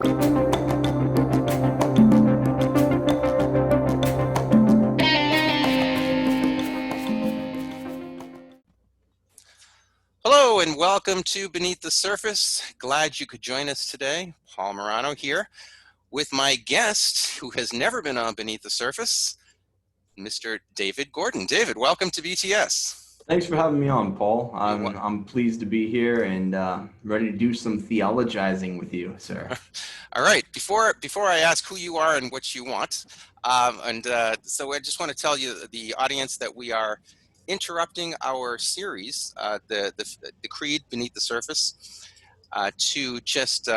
Hello and welcome to Beneath the Surface. Glad you could join us today. Paul Murano here with my guest who has never been on Beneath the Surface, Mr. David Gordon. David, welcome to BTS. Thanks for having me on, Paul. I'm pleased to be here and ready to do some theologizing with you, sir. All right. Before I ask who you are and what you want, so I just want to tell you, the audience, that we are interrupting our series, the Creed Beneath the Surface, to just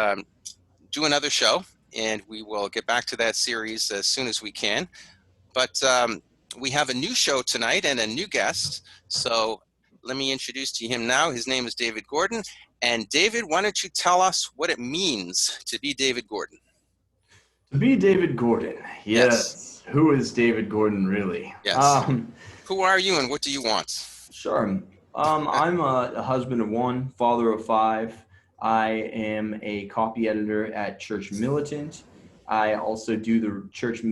do another show, and we will get back to that series as soon as we can. But we have a new show tonight and a new guest, so let me introduce to him now. His name is David Gordon. And David, why don't you tell us what it means to be David Gordon? To be David Gordon, yes. Who is David Gordon really? Yes. Who are you and what do you want? Sure. I'm a husband of one, father of five. I am a copy editor at Church Militant. I also do the Church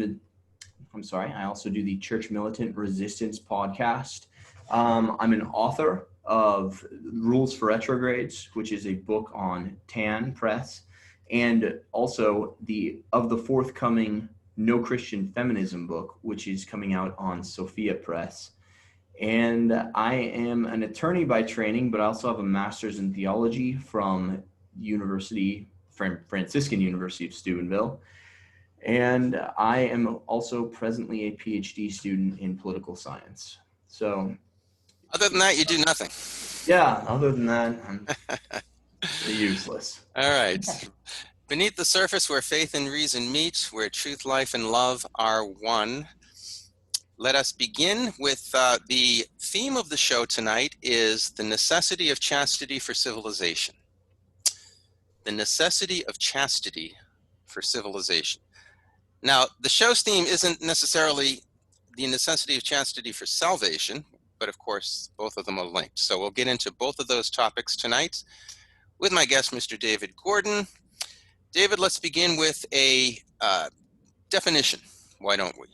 Militant Resistance podcast. I'm an author of Rules for Retrogrades, which is a book on Tan Press, and also the forthcoming No Christian Feminism book, which is coming out on Sophia Press. And I am an attorney by training, but I also have a master's in theology from Franciscan University of Steubenville. And I am also presently a Ph.D. student in political science. So, other than that, you do nothing. Yeah, other than that, I'm useless. All right. Beneath the Surface, where faith and reason meet, where truth, life, and love are one. Let us begin with the theme of the show tonight is the necessity of chastity for civilization. The necessity of chastity for civilization. Now, the show's theme isn't necessarily the necessity of chastity for salvation, but of course, both of them are linked. So we'll get into both of those topics tonight with my guest, Mr. David Gordon. David, let's begin with a definition. Why don't we?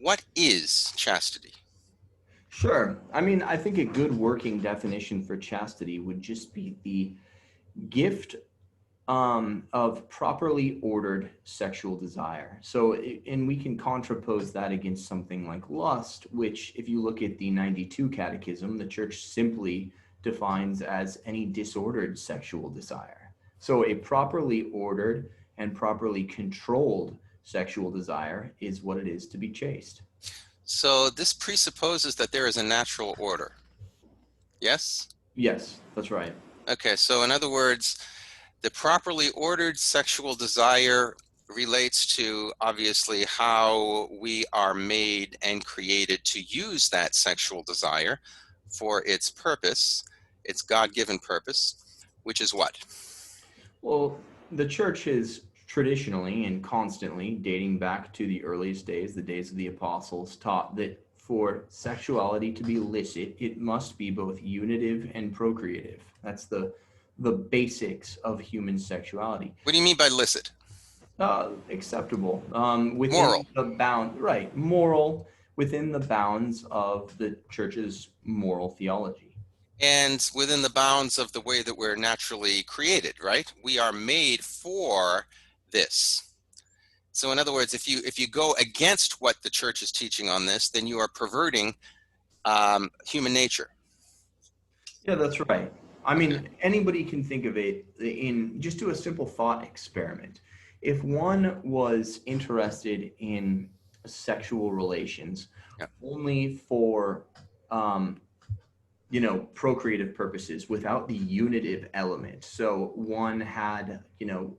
What is chastity? Sure. I mean, I think a good working definition for chastity would just be the gift of properly ordered sexual desire. So, and we can contrapose that against something like lust, which if you look at the 92 Catechism, the church simply defines as any disordered sexual desire. So a properly ordered and properly controlled sexual desire is what it is to be chaste. So this presupposes that there is a natural order. Yes? Yes, that's right. Okay, so in other words, the properly ordered sexual desire relates to, obviously, how we are made and created to use that sexual desire for its purpose, its God-given purpose, which is what? Well, the church has traditionally and constantly, dating back to the earliest days, the days of the apostles, taught that for sexuality to be licit, it must be both unitive and procreative. That's the basics of human sexuality. What do you mean by licit? Acceptable. Within moral. The bound, right, moral, within the bounds of the church's moral theology. And within the bounds of the way that we're naturally created, right? We are made for this. So in other words, if you go against what the church is teaching on this, then you are perverting human nature. Yeah, that's right. I mean, anybody can think of it in just do a simple thought experiment. If one was interested in sexual relations only for, procreative purposes without the unitive element. So one had,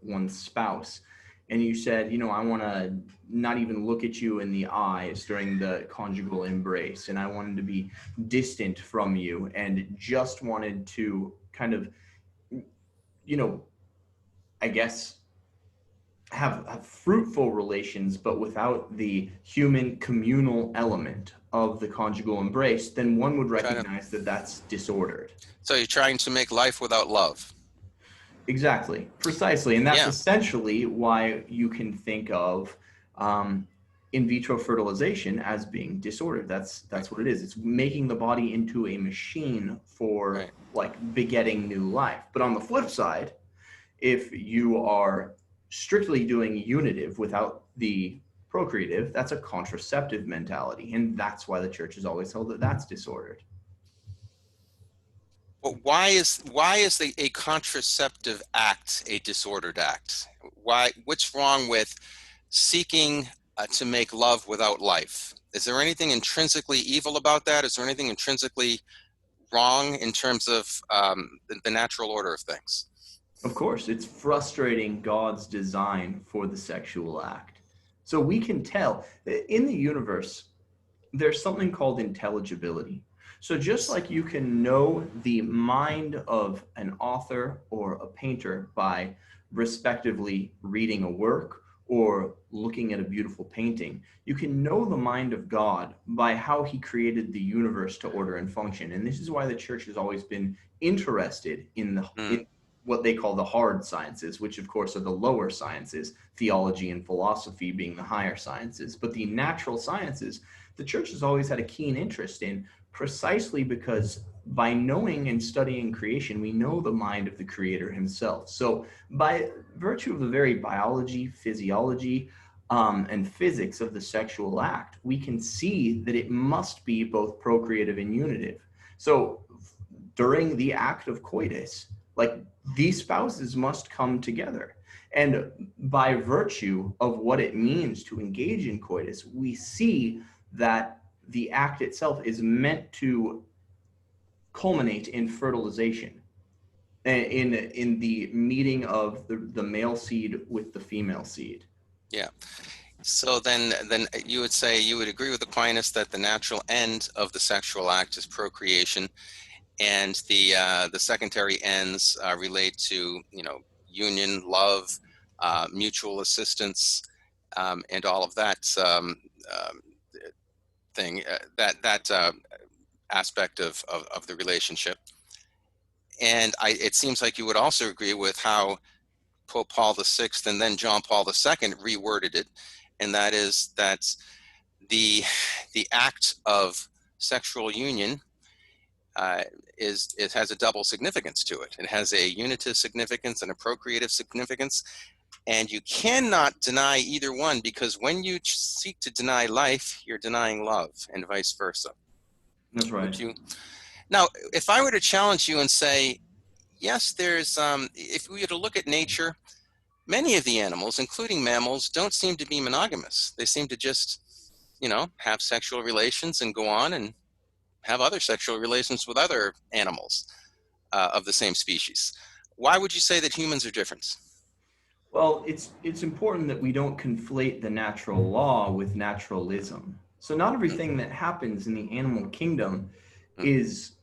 one spouse, and you said, I want to not even look at you in the eyes during the conjugal embrace, and I wanted to be distant from you and just wanted to kind of, I guess, have fruitful relations, but without the human communal element of the conjugal embrace, then one would recognize that that's disordered. So you're trying to make life without love. Exactly, precisely. And that's Yeah, essentially why you can think of um, in vitro fertilization as being disordered. right, That's what it is. It's making the body into a machine for right. like begetting new life. But on the flip side, if you are strictly doing unitive without the procreative, that's a contraceptive mentality. And that's why the church has always held that that's disordered. But why is a contraceptive act a disordered act? Why? What's wrong with seeking to make love without life? Is there anything intrinsically evil about that? Is there anything intrinsically wrong in terms of the natural order of things? Of course, it's frustrating God's design for the sexual act. So we can tell in the universe, there's something called intelligibility. So just Yes. like you can know the mind of an author or a painter by respectively reading a work or looking at a beautiful painting, you can know the mind of God by how he created the universe to order and function. And this is why the church has always been interested in the Mm, in what they call the hard sciences, which of course are the lower sciences, theology and philosophy being the higher sciences. But the natural sciences, the church has always had a keen interest in, precisely because by knowing and studying creation, we know the mind of the creator himself. So, by virtue of the very biology, physiology, and physics of the sexual act, we can see that it must be both procreative and unitive. So, during the act of coitus, like these spouses must come together. And by virtue of what it means to engage in coitus, we see that the act itself is meant to culminate in fertilization, in the meeting of the male seed with the female seed. yeah. So then you would say you would agree with Aquinas that the natural end of the sexual act is procreation, and the secondary ends relate to union, love, mutual assistance, and all of that um, thing that aspect of the relationship. And it seems like you would also agree with how Pope Paul VI and then John Paul II reworded it, and that is that the the act of sexual union uh, it has a double significance to it. It has a unitive significance and a procreative significance, and you cannot deny either one, because when you seek to deny life, you're denying love, and vice versa. That's right. Would you now, if I were to challenge you and say, yes, there's if we were to look at nature, many of the animals, including mammals, don't seem to be monogamous. They seem to just, have sexual relations and go on and have other sexual relations with other animals of the same species. Why would you say that humans are different? Well, it's important that we don't conflate the natural law with naturalism. So not Mm, everything that happens in the animal kingdom mm, is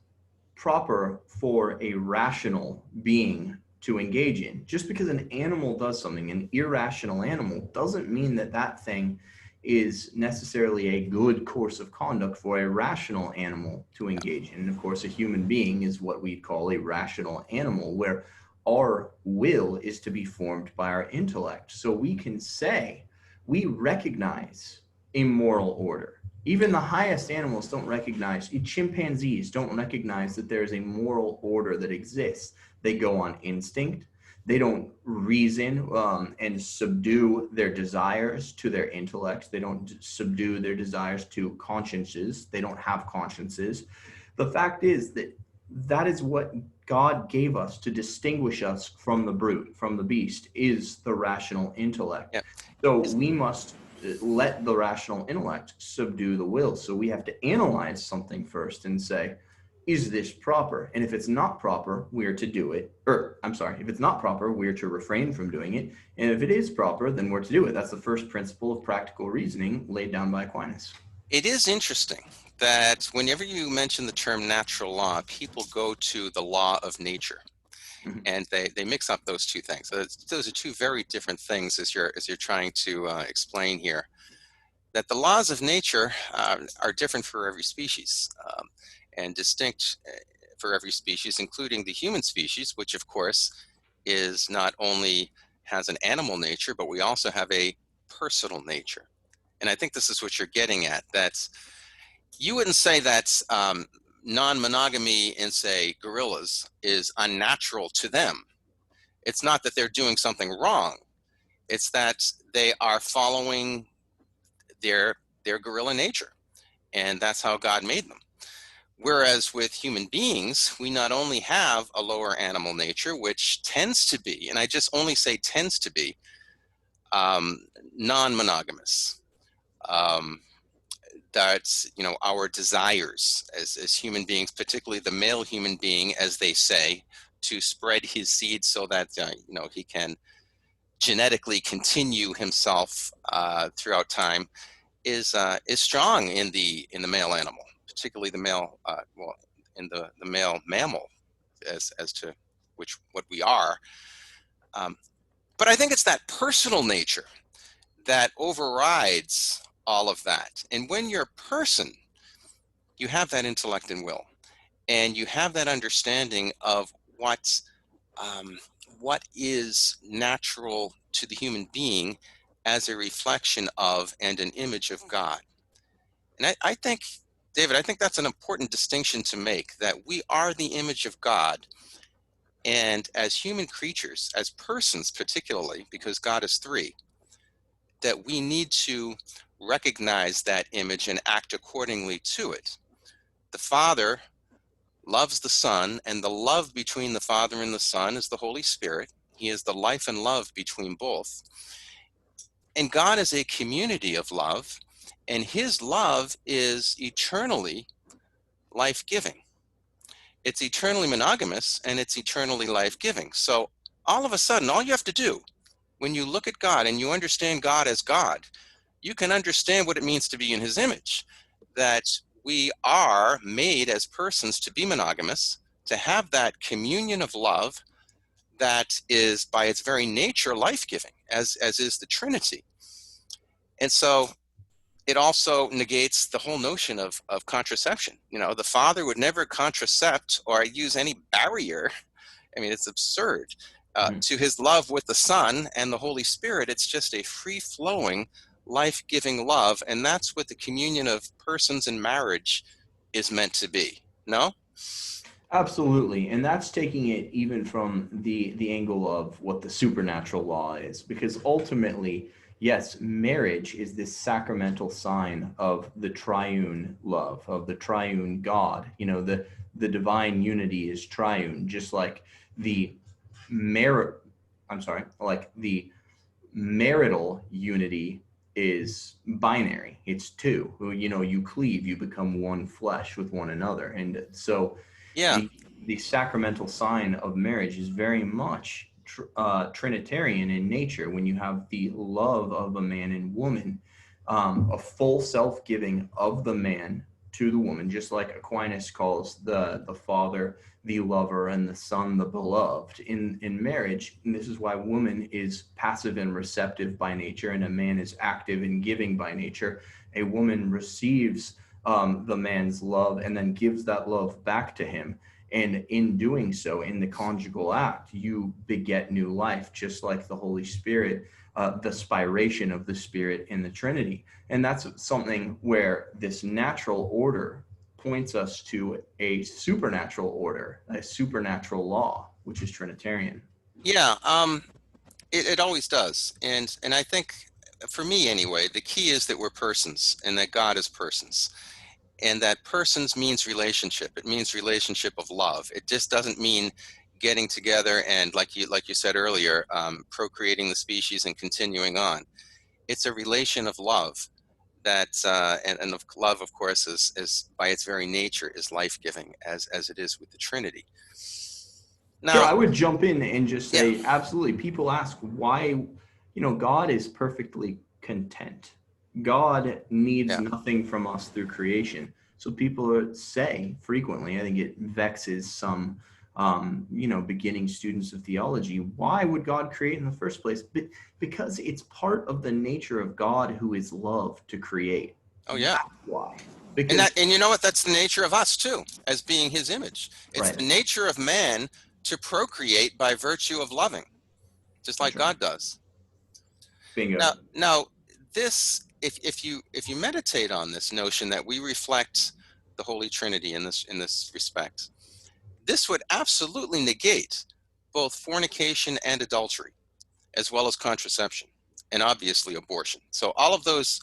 proper for a rational being to engage in. Just because an animal does something, an irrational animal, doesn't mean that that thing is necessarily a good course of conduct for a rational animal to yeah. engage in. And of course, a human being is what we'd call a rational animal, where our will is to be formed by our intellect. So we can say we recognize a moral order. Even the highest animals don't recognize, chimpanzees don't recognize that there is a moral order that exists. They go on instinct. They don't reason and subdue their desires to their intellects. They don't subdue their desires to consciences. They don't have consciences. The fact is that that is what God gave us to distinguish us from the brute, from the beast, is the rational intellect. Yeah. So Is, we must let the rational intellect subdue the will. So we have to analyze something first and say, is this proper? And if it's not proper, we are to do it. Or, I'm sorry, if it's not proper, we are to refrain from doing it. And if it is proper, then we're to do it. That's the first principle of practical reasoning laid down by Aquinas. it is interesting that whenever you mention the term natural law, people go to the law of nature, Mhm. and they mix up those two things. Those are two very different things, as you're trying to explain here. That the laws of nature are different for every species, and distinct for every species, including the human species, which of course is not only has an animal nature, but we also have a personal nature. And I think this is what you're getting at. That's, you wouldn't say that non-monogamy in, say, gorillas is unnatural to them. It's not that they're doing something wrong. It's that they are following their gorilla nature, and that's how God made them. Whereas with human beings, we not only have a lower animal nature, which tends to be, and I just only say tends to be, non-monogamous. That's, our desires as human beings, particularly the male human being, as they say, to spread his seed so that, he can genetically continue himself throughout time, is strong in the male animal, particularly the male, in the male mammal, as to what we are. But I think it's that personal nature that overrides all of that. And when you're a person, you have that intellect and will, and you have that understanding of what is natural to the human being as a reflection of and an image of God. And I think, David, I think that's an important distinction to make, that we are the image of God. And as human creatures, as persons particularly, because God is three, that we need to recognize that image and act accordingly to it. The Father loves the Son, and the love between the Father and the Son is the Holy Spirit. He is the life and love between both. And God is a community of love, and his love is eternally life-giving. It's eternally monogamous, and it's eternally life-giving. So all of a sudden, all you have to do when you look at God and you understand God as God, you can understand what it means to be in his image, that we are made as persons to be monogamous, to have that communion of love that is by its very nature life-giving, as is the Trinity. And so it also negates the whole notion of contraception. The Father would never contracept or use any barrier. I mean, it's absurd. To his love with the Son and the Holy Spirit, it's just a free-flowing, life-giving love, and that's what the communion of persons in marriage is meant to be. No? Absolutely. And that's taking it even from the angle of what the supernatural law is, because ultimately, yes, marriage is this sacramental sign of the triune love, of the triune God. The divine unity is triune, just like the the marital unity is binary. It's two. You cleave, you become one flesh with one another. And so Yeah. the sacramental sign of marriage is very much Trinitarian in nature. When you have the love of a man and woman, a full self-giving of the man to the woman, just like Aquinas calls the Father the lover and the Son the beloved in marriage. And this is why woman is passive and receptive by nature, and a man is active and giving by nature. A woman receives the man's love and then gives that love back to him. And in doing so, in the conjugal act, you beget new life, just like the Holy Spirit, the spiration of the Spirit in the Trinity. And that's something where this natural order points us to a supernatural order, a supernatural law, which is Trinitarian. Yeah, it always does. And I think, for me anyway, the key is that we're persons and that God is persons. And that persons means relationship. It means relationship of love. It just doesn't mean getting together and, like you said earlier, procreating the species and continuing on. It's a relation of love that, and of love, of course, is by its very nature is life-giving, as it is with the Trinity. Now, sure, I would jump in and just say, yeah. Absolutely. People ask why, God is perfectly content. God needs nothing from us through creation. So people say frequently, I think it vexes some, beginning students of theology, why would God create in the first place? Because it's part of the nature of God, who is love, to create. Oh, yeah. That's why. Because, and you know what? That's the nature of us too, as being his image. It's right. the nature of man to procreate by virtue of loving, just like That's right. God does. Bingo. Now this, if you meditate on this notion that we reflect the Holy Trinity in this respect, this would absolutely negate both fornication and adultery, as well as contraception, and obviously abortion. So all of those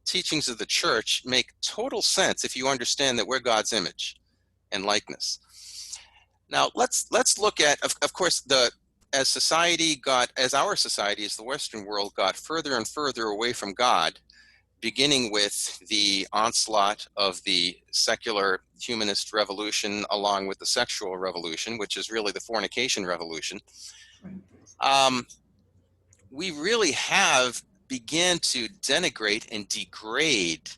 teachings of the church make total sense if you understand that we're God's image and likeness. Now let's look at, of course, as our society, as the Western world got further and further away from God, beginning with the onslaught of the secular humanist revolution, along with the sexual revolution, which is really the fornication revolution. We really have began to denigrate and degrade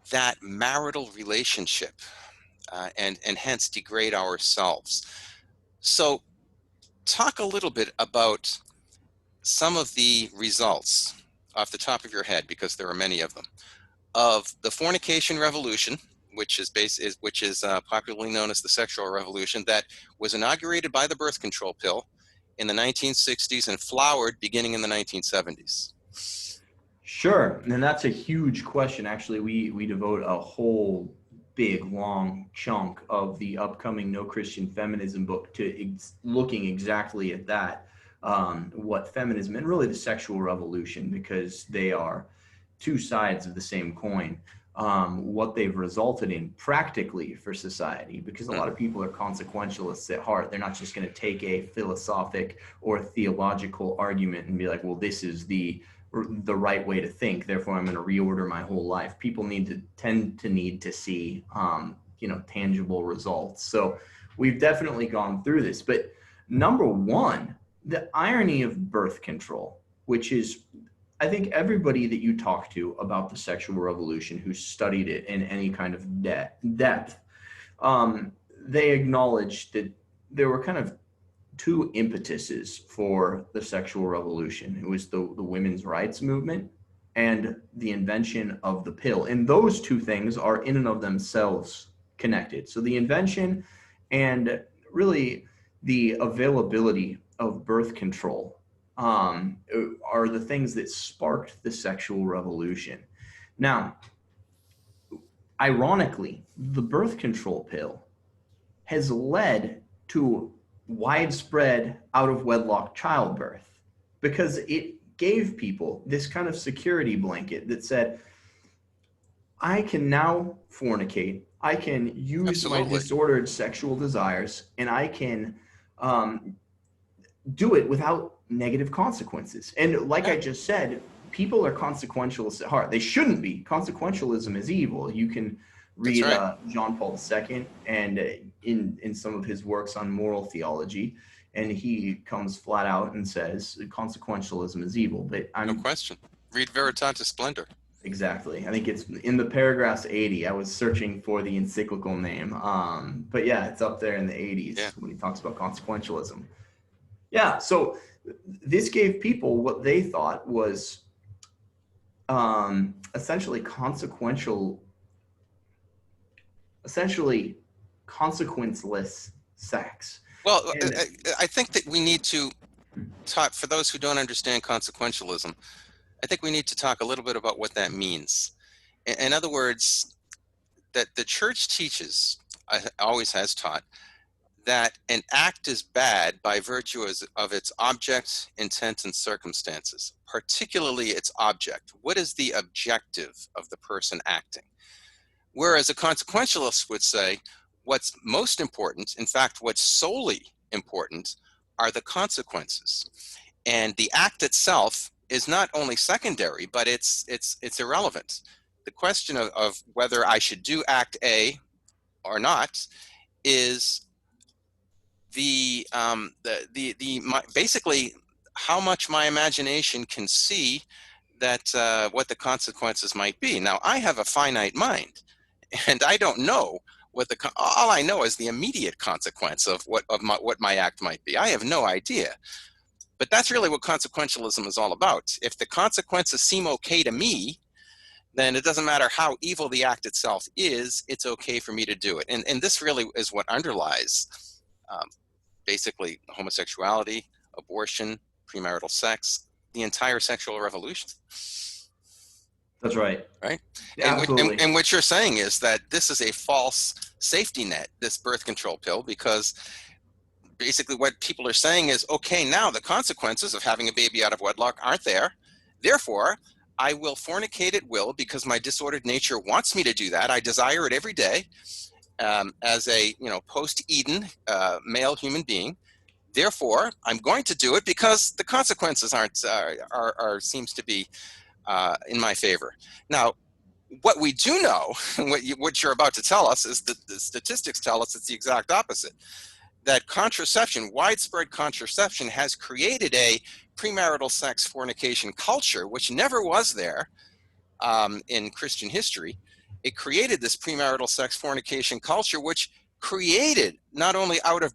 that marital relationship, and hence degrade ourselves. So talk a little bit about some of the results off the top of your head, because there are many of them, of the fornication revolution, which is popularly known as the sexual revolution, that was inaugurated by the birth control pill in the 1960s and flowered beginning in the 1970s. Sure, and that's a huge question. Actually, we devote a whole big long chunk of the upcoming No Christian Feminism book to looking exactly at that, what feminism and really the sexual revolution, because they are two sides of the same coin, what they've resulted in practically for society, because a lot of people are consequentialists at heart. They're not just going to take a philosophic or theological argument and be like, well, this is the right way to think, therefore I'm going to reorder my whole life. People tend to need to see tangible results. So we've definitely gone through this. But number one, the irony of birth control, which is, I think everybody that you talk to about the sexual revolution who studied it in any kind of depth, they acknowledge that there were kind of two impetuses for the sexual revolution. It was the women's rights movement and the invention of the pill. And those two things are in and of themselves connected. So the invention and really the availability of birth control are the things that sparked the sexual revolution. Now, ironically, the birth control pill has led to widespread out-of-wedlock childbirth, because it gave people this kind of security blanket that said, I can now fornicate, I can use my disordered sexual desires, and I can do it without negative consequences. And like I just said, people are consequentialists at heart. They shouldn't be. Consequentialism is evil. You can read John Paul II and in some of his works on moral theology, and he comes flat out and says consequentialism is evil. But no question. Read Veritatis Splendor. Exactly. I think it's in the paragraphs 80. I was searching for the encyclical name. But yeah, it's up there in the 80s when he talks about consequentialism. Yeah, so this gave people what they thought was essentially consequenceless sex. Well, I think that we need to talk, for those who don't understand consequentialism, I think we need to talk a little bit about what that means. In other words, that the church teaches, always has taught, that an act is bad by virtue of its object, intent, and circumstances, particularly its object. What is the objective of the person acting? Whereas a consequentialist would say, what's most important, in fact, what's solely important, are the consequences. And the act itself is not only secondary, but it's irrelevant. The question of whether I should do act A or not is basically how much my imagination can see that what the consequences might be. Now, I have a finite mind, and I don't know what all I know is the immediate consequence of what my act might be. I have no idea. But that's really what consequentialism is all about. If the consequences seem okay to me, then it doesn't matter how evil the act itself is, it's okay for me to do it. And this really is what underlies basically homosexuality, abortion, premarital sex, the entire sexual revolution. That's right. Right? Yeah, absolutely. And what you're saying is that this is a false safety net, this birth control pill, because basically what people are saying is, okay, now the consequences of having a baby out of wedlock aren't there. Therefore, I will fornicate at will because my disordered nature wants me to do that. I desire it every day as a post-Eden male human being. Therefore, I'm going to do it because the consequences aren't seems to be in my favor. Now, what we do know, what you're about to tell us, is that the statistics tell us it's the exact opposite. That contraception, widespread contraception, has created a premarital sex fornication culture, which never was there in Christian history. It created this premarital sex fornication culture, which created not only out of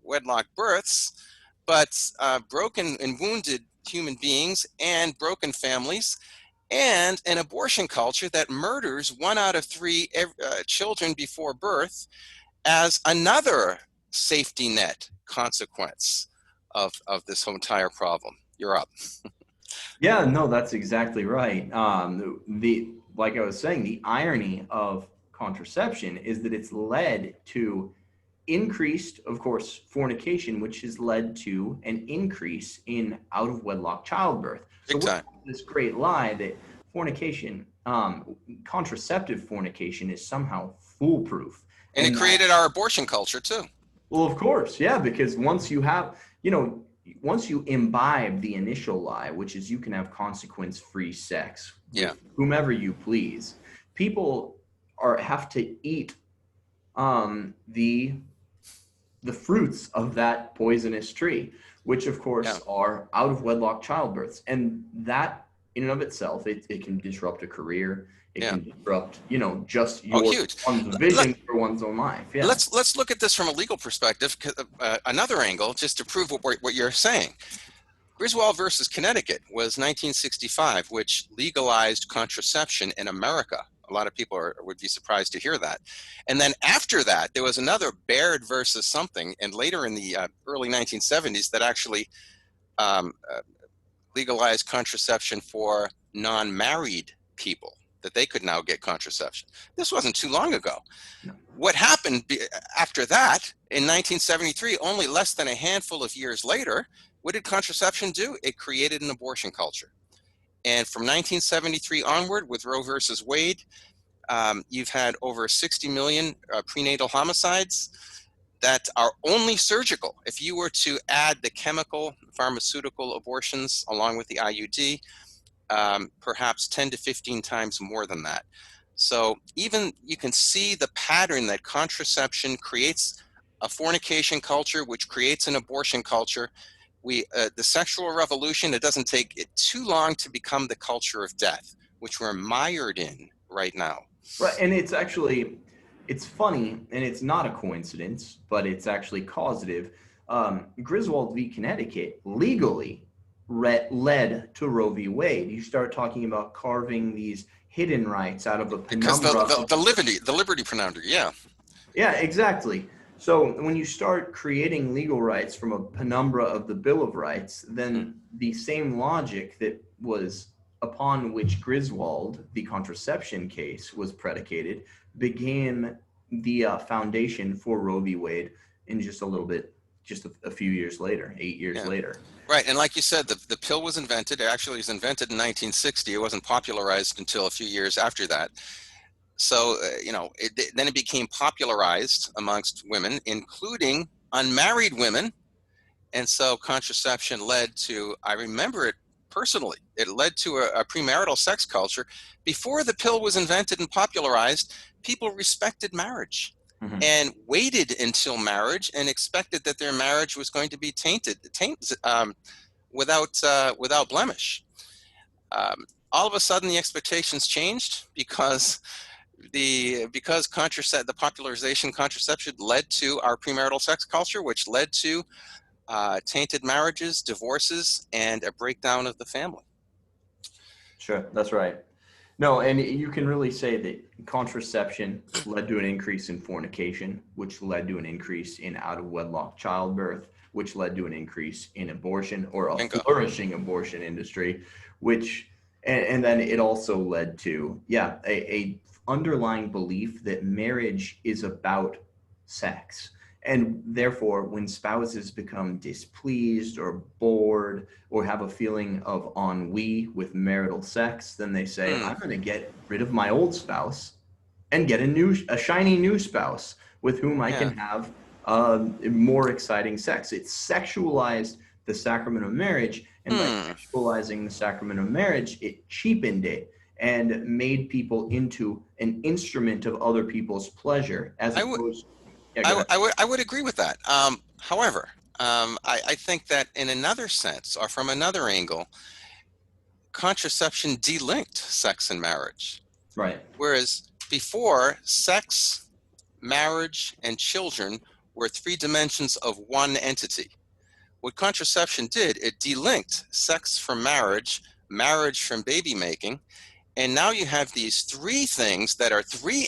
wedlock births, but broken and wounded human beings and broken families, and an abortion culture that murders 1 out of 3 children before birth as another safety net consequence of this whole entire problem. You're up. Yeah, no, that's exactly right. The like I was saying, the irony of contraception is that it's led to increased, of course, fornication, which has led to an increase in out of wedlock childbirth. So Big we're time. this great lie that fornication, contraceptive fornication, is somehow foolproof, And it and that, created our abortion culture too. well, of course, yeah, because once you have, once you imbibe the initial lie, which is you can have consequence-free sex Yeah. with whomever you please, people have to eat the fruits of that poisonous tree, which of course are out of wedlock childbirths. And that in and of itself, it can disrupt a career. It can disrupt, just one's vision for one's own life. Yeah. Let's look at this from a legal perspective, another angle, just to prove what you're saying. Griswold versus Connecticut was 1965, which legalized contraception in America. A lot of people would be surprised to hear that. And then after that, there was another Baird versus something, and later in the early 1970s that actually legalized contraception for non-married people, that they could now get contraception. This wasn't too long ago. No. What happened after that, in 1973, only less than a handful of years later, what did contraception do? It created an abortion culture. And from 1973 onward, with Roe versus Wade, you've had over 60 million prenatal homicides that are only surgical. If you were to add the chemical, pharmaceutical abortions along with the IUD, perhaps 10 to 15 times more than that. So even you can see the pattern that contraception creates a fornication culture, which creates an abortion culture. The sexual revolution, it doesn't take it too long to become the culture of death, which we're mired in right now. Right, and it's funny, and it's not a coincidence, but it's actually causative. Griswold v. Connecticut legally led to Roe v. Wade. You start talking about carving these hidden rights out of a penumbra. Because the liberty penumbra, yeah. Yeah, exactly. So when you start creating legal rights from a penumbra of the Bill of Rights, then the same logic that was upon which Griswold, the contraception case, was predicated, became the foundation for Roe v. Wade in just a few years later, 8 years later. Right, and like you said, the pill was invented. It actually was invented in 1960. It wasn't popularized until a few years after that. So, then it became popularized amongst women, including unmarried women. And so contraception led to, I remember it personally, it led to a premarital sex culture. Before the pill was invented and popularized, people respected marriage and waited until marriage and expected that their marriage was going to be tainted without blemish. All of a sudden, the expectations changed because the popularization of contraception led to our premarital sex culture, which led to tainted marriages, divorces, and a breakdown of the family. Sure, that's right. No, and you can really say that contraception led to an increase in fornication, which led to an increase in out of wedlock childbirth, which led to an increase in abortion or a Bingo. flourishing abortion industry, which, and then it also led to, yeah, a underlying belief that marriage is about sex. And therefore, when spouses become displeased or bored or have a feeling of ennui with marital sex, then they say, Hmm. I'm going to get rid of my old spouse and get a shiny new spouse with whom I Yeah. can have more exciting sex. It sexualized the sacrament of marriage, and by Hmm. sexualizing the sacrament of marriage, it cheapened it and made people into an instrument of other people's pleasure, as I would opposed. Yeah, go ahead. I would agree with that. However, I think that in another sense, or from another angle, contraception delinked sex and marriage. Right. Whereas before, sex, marriage, and children were three dimensions of one entity. What contraception did, it delinked sex from marriage, marriage from baby making, and now you have these three things that are three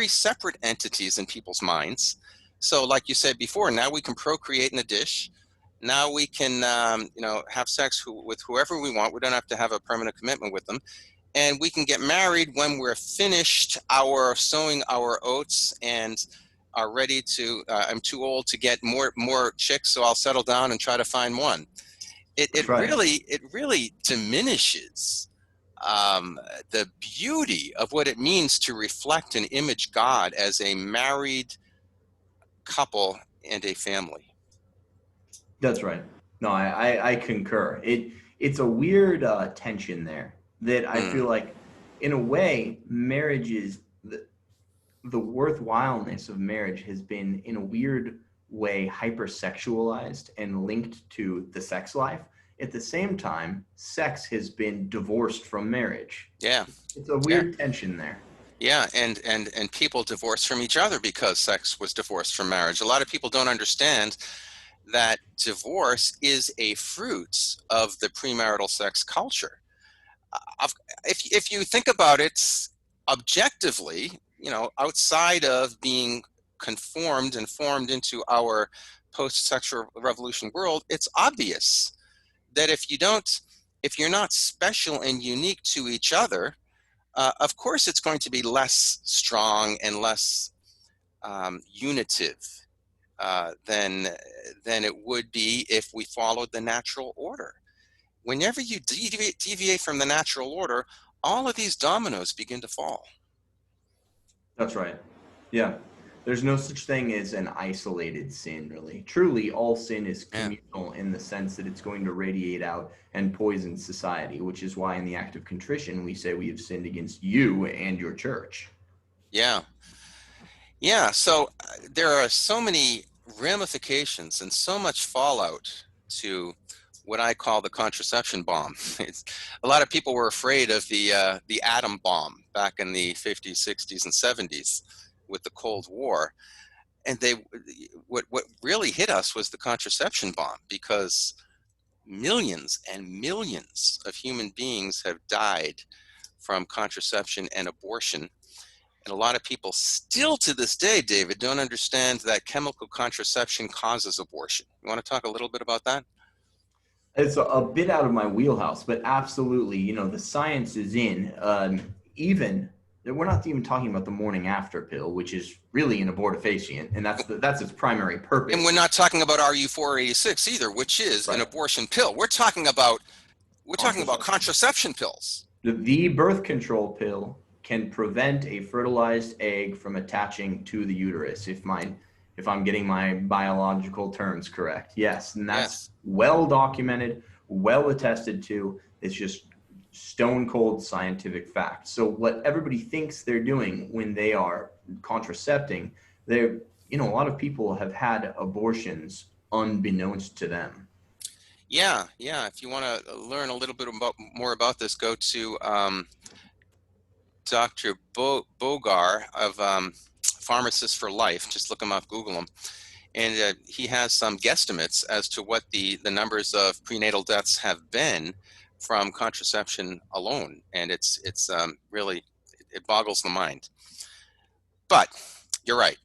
separate entities in people's minds. So, like you said before, now we can procreate in a dish. Now we can, have sex with whoever we want. We don't have to have a permanent commitment with them, and we can get married when we're finished our sowing our oats and are ready to. I'm too old to get more chicks, so I'll settle down and try to find one. It it That's right. really it really diminishes um, the beauty of what it means to reflect and image God as a married couple and a family. That's right. No, I concur. It's a weird tension there that I Mm, feel like, in a way, marriage is the worthwhileness of marriage has been in a weird way hypersexualized and linked to the sex life. At the same time, sex has been divorced from marriage. yeah, It's a yeah, weird tension there. yeah, and people divorce from each other because sex was divorced from marriage. A lot of people don't understand that divorce is a fruit of the premarital sex culture. If you think about it objectively, outside of being conformed and formed into our post-sexual revolution world, it's obvious that if you're not special and unique to each other, of course it's going to be less strong and less unitive than it would be if we followed the natural order. Whenever you deviate from the natural order, all of these dominoes begin to fall. That's right. Yeah. There's no such thing as an isolated sin, really. Truly, all sin is Yeah, communal in the sense that it's going to radiate out and poison society, which is why in the act of contrition we say we have sinned against you and your church. yeah, yeah. So there are so many ramifications and so much fallout to what I call the contraception bomb. A lot of people were afraid of the atom bomb back in the 50s, 60s, and 70s with the Cold War, and what really hit us was the contraception bomb, because millions and millions of human beings have died from contraception and abortion. And a lot of people still to this day, David, don't understand that chemical contraception causes abortion. You want to talk a little bit about that? It's a bit out of my wheelhouse, but absolutely, the science is in. Even we're not even talking about the morning after pill, which is really an abortifacient, and that's its primary And we're purpose. not talking about RU486 either, which is an Right. abortion pill. We're talking about Contraception. contraception pills. The birth control pill can prevent a fertilized egg from attaching to the uterus, if I'm getting my biological terms correct. Yes, and that's Yes. well documented, well attested to. It's just stone cold scientific fact. So what everybody thinks they're doing when they are contracepting, they're, a lot of people have had abortions unbeknownst to them. Yeah, yeah. If you want to learn a little bit more about this, go to Dr. Bogar of Pharmacists for Life. Just look him up, Google him. And he has some guesstimates as to what the numbers of prenatal deaths have been from contraception alone, and it's really, it boggles the mind. But you're right.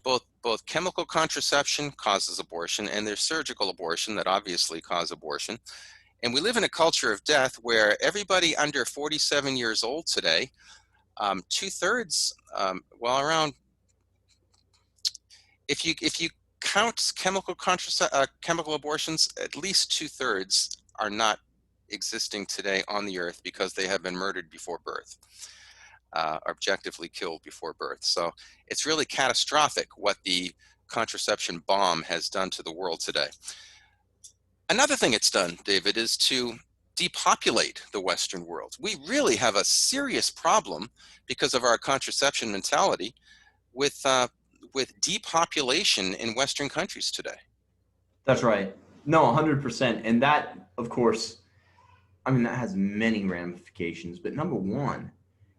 Both chemical contraception causes abortion, and there's surgical abortion that obviously cause abortion. And we live in a culture of death where everybody under 47 years old today, two-thirds, well, around, if you count chemical abortions, at least two-thirds are not existing today on the earth because they have been murdered before birth, objectively killed before birth. So it's really catastrophic what the contraception bomb has done to the world today. Another thing it's done, David, is to depopulate the Western world. We really have a serious problem because of our contraception mentality with depopulation in Western countries today. That's right. No, 100%. And that, of course, I mean, that has many ramifications. But number one,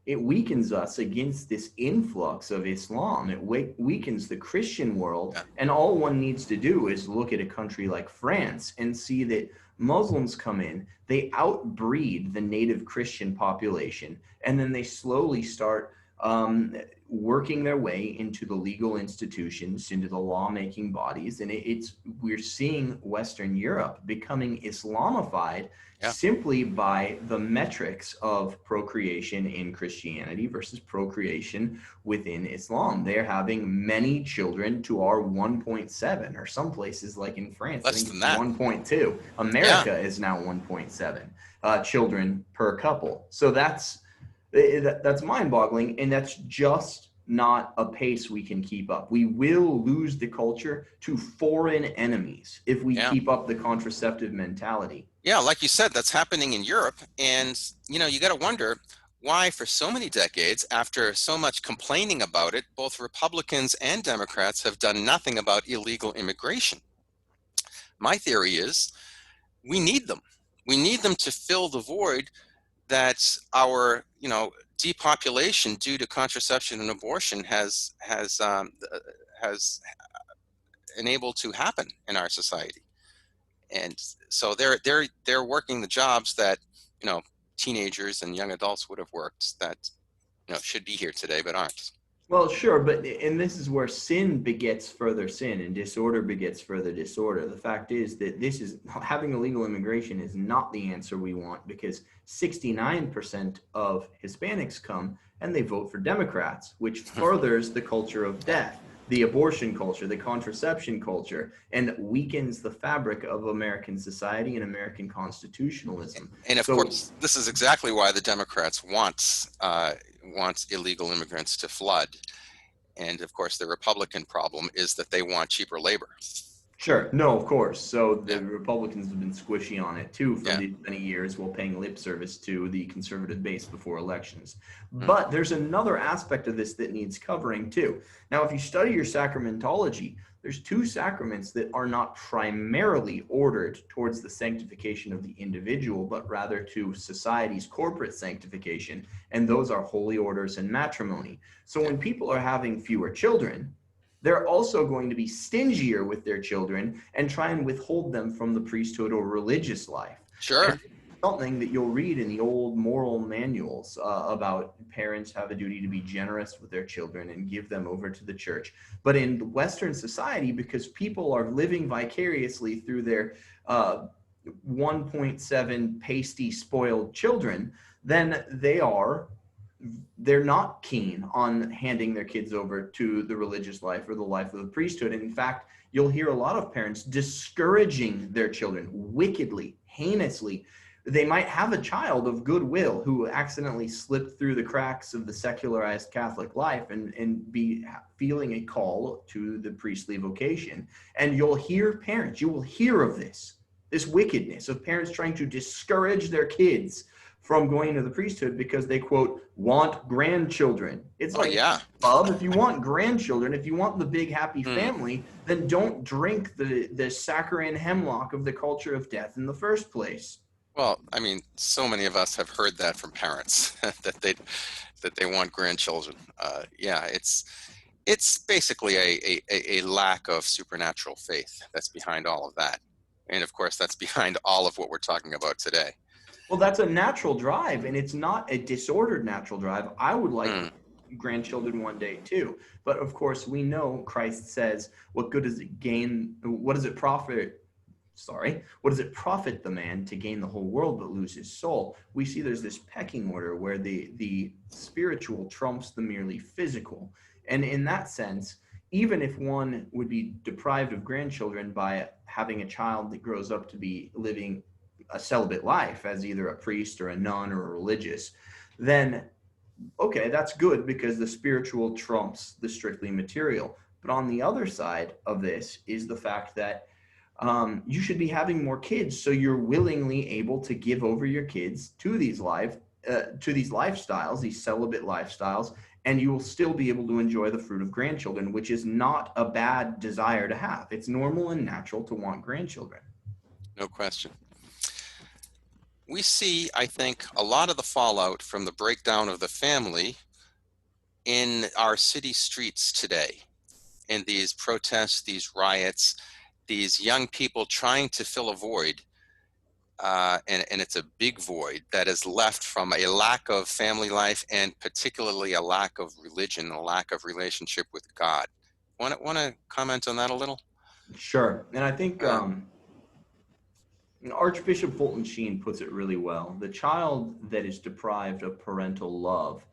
it weakens us against this influx of Islam. It weakens the Christian world. Yeah. And all one needs to do is look at a country like France and see that Muslims come in, they outbreed the native Christian population, and then they slowly start working their way into the legal institutions, into the lawmaking bodies. And we're seeing Western Europe becoming Islamified, yeah, simply by the metrics of procreation in Christianity versus procreation within Islam. They're having many children to our 1.7, or some places like in France, less I think than it's that. 1.2. America is now 1.7 children per couple. So that's mind-boggling, and that's just not a pace we can keep up. We will lose the culture to foreign enemies if we keep up the contraceptive mentality. Yeah, like you said, that's happening in Europe. And, you got to wonder why for so many decades, after so much complaining about it, both Republicans and Democrats have done nothing about illegal immigration. My theory is we need them. We need them to fill the void that our, depopulation due to contraception and abortion has enabled to happen in our society. And so they're working the jobs that teenagers and young adults would have worked that should be here today but aren't. Well, sure, and this is where sin begets further sin and disorder begets further disorder. The fact is that having illegal immigration is not the answer we want, because 69% of Hispanics come and they vote for Democrats, which furthers the culture of death, the abortion culture, the contraception culture, and weakens the fabric of American society and American constitutionalism. And of course, this is exactly why the Democrats wants illegal immigrants to flood. And of course, the Republican problem is that they want cheaper labor. Sure. No, of course. So the Republicans have been squishy on it too for many years, while paying lip service to the conservative base before elections. But there's another aspect of this that needs covering too. Now, if you study your sacramentology, there's two sacraments that are not primarily ordered towards the sanctification of the individual, but rather to society's corporate sanctification. And those are holy orders and matrimony. So when people are having fewer children, they're also going to be stingier with their children and try and withhold them from the priesthood or religious life. Sure. Something that you'll read in the old moral manuals about parents have a duty to be generous with their children and give them over to the church. But in Western society, because people are living vicariously through their 1.7 pasty spoiled children, then they're not keen on handing their kids over to the religious life or the life of the priesthood. And in fact, you'll hear a lot of parents discouraging their children wickedly, heinously. They might have a child of goodwill who accidentally slipped through the cracks of the secularized Catholic life and be feeling a call to the priestly vocation. And you will hear of this wickedness of parents trying to discourage their kids from going into the priesthood because they, quote, want grandchildren. It's Bub, if you want grandchildren, if you want the big happy family, then don't drink the saccharine hemlock of the culture of death in the first place. Well, I mean, so many of us have heard that from parents that they want grandchildren. It's basically a lack of supernatural faith that's behind all of that. And of course, that's behind all of what we're talking about today. Well, that's a natural drive, and it's not a disordered natural drive. I would like Mm, grandchildren one day too. But of course, we know Christ says, what good does it gain? What does it profit? Sorry, what does it profit the man to gain the whole world but lose his soul? We see there's this pecking order where the spiritual trumps the merely physical. And in that sense, even if one would be deprived of grandchildren by having a child that grows up to be living a celibate life as either a priest or a nun or a religious, then okay, that's good because the spiritual trumps the strictly material. But on the other side of this is the fact that you should be having more kids, so you're willingly able to give over your kids to these lifestyles, these celibate lifestyles, and you will still be able to enjoy the fruit of grandchildren, which is not a bad desire to have. It's normal and natural to want grandchildren. no question. We see, I think, a lot of the fallout from the breakdown of the family in our city streets today, in these protests, these riots, these young people trying to fill a void. And it's a big void that is left from a lack of family life and particularly a lack of religion, a lack of relationship with God. Want to comment on that a little? Sure. And I think Uh, Archbishop Fulton Sheen puts it really well. The child that is deprived of parental love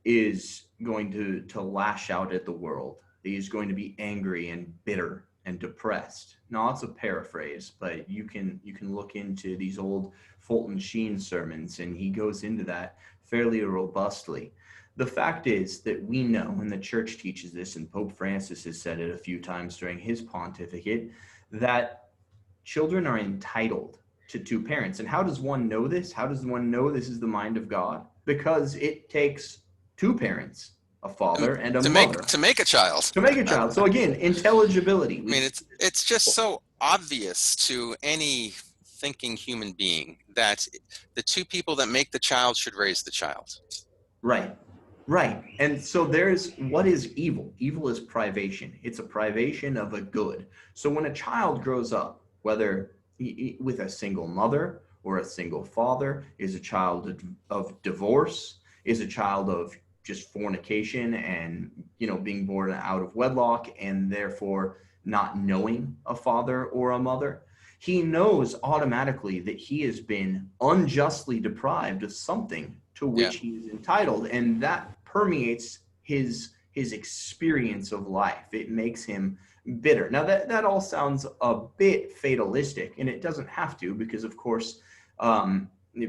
is going to lash out at the world. He's going to be angry and bitter and depressed. Now that's a paraphrase, but you can look into these old Fulton Sheen sermons, and he goes into that fairly robustly. The fact is that we know, and the church teaches this, and Pope Francis has said it a few times during his pontificate, that children are entitled to two parents. And how does one know this? How does one know this is the mind of God? Because it takes two parents, a father and a mother, to make a child. to make a child. So again, intelligibility. I mean, it's just so obvious to any thinking human being that the two people that make the child should raise the child. Right. Right. And so there's what is evil? Evil is privation. It's a privation of a good. So when a child grows up, whether with a single mother or a single father, is a child of divorce, is a child of just fornication and, being born out of wedlock and therefore not knowing a father or a mother, he knows automatically that he has been unjustly deprived of something to Yeah. which he is entitled, and that permeates his experience of life. It makes him bitter. Now that all sounds a bit fatalistic, and it doesn't have to, because of course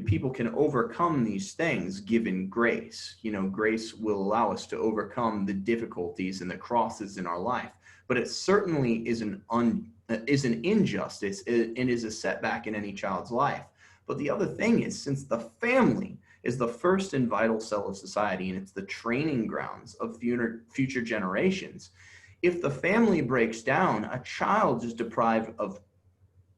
people can overcome these things given grace. Grace will allow us to overcome the difficulties and the crosses in our life, but it certainly is an injustice and is a setback in any child's life. But the other thing is, since the family is the first and vital cell of society, and it's the training grounds of future generations, if the family breaks down, a child is deprived of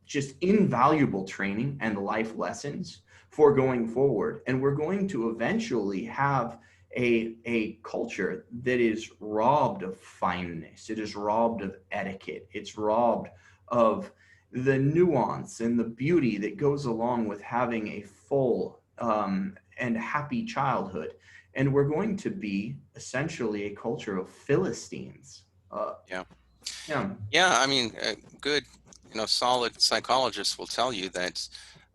just invaluable training and life lessons for going forward. And we're going to eventually have a culture that is robbed of fineness. It is robbed of etiquette. It's robbed of the nuance and the beauty that goes along with having a full and happy childhood. And we're going to be essentially a culture of Philistines. Yeah. Yeah. Yeah. I mean, good, solid psychologists will tell you that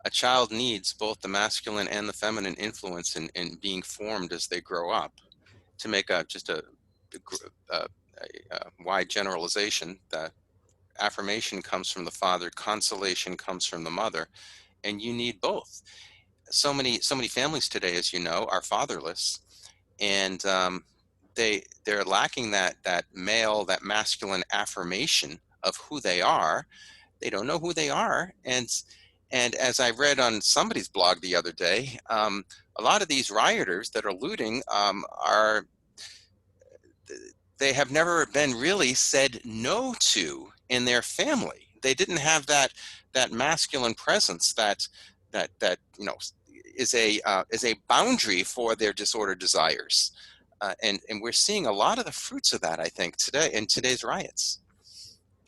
a child needs both the masculine and the feminine influence in being formed as they grow up. To make just a wide generalization, that affirmation comes from the father, consolation comes from the mother, and you need both. So many families today, as you know, are fatherless, and they're lacking that masculine affirmation of who they are. They don't know who they are, and as I read on somebody's blog the other day, a lot of these rioters that are looting they have never been really said no to in their family. They didn't have that masculine presence that is a boundary for their disordered desires, and we're seeing a lot of the fruits of that, I think, today in today's riots.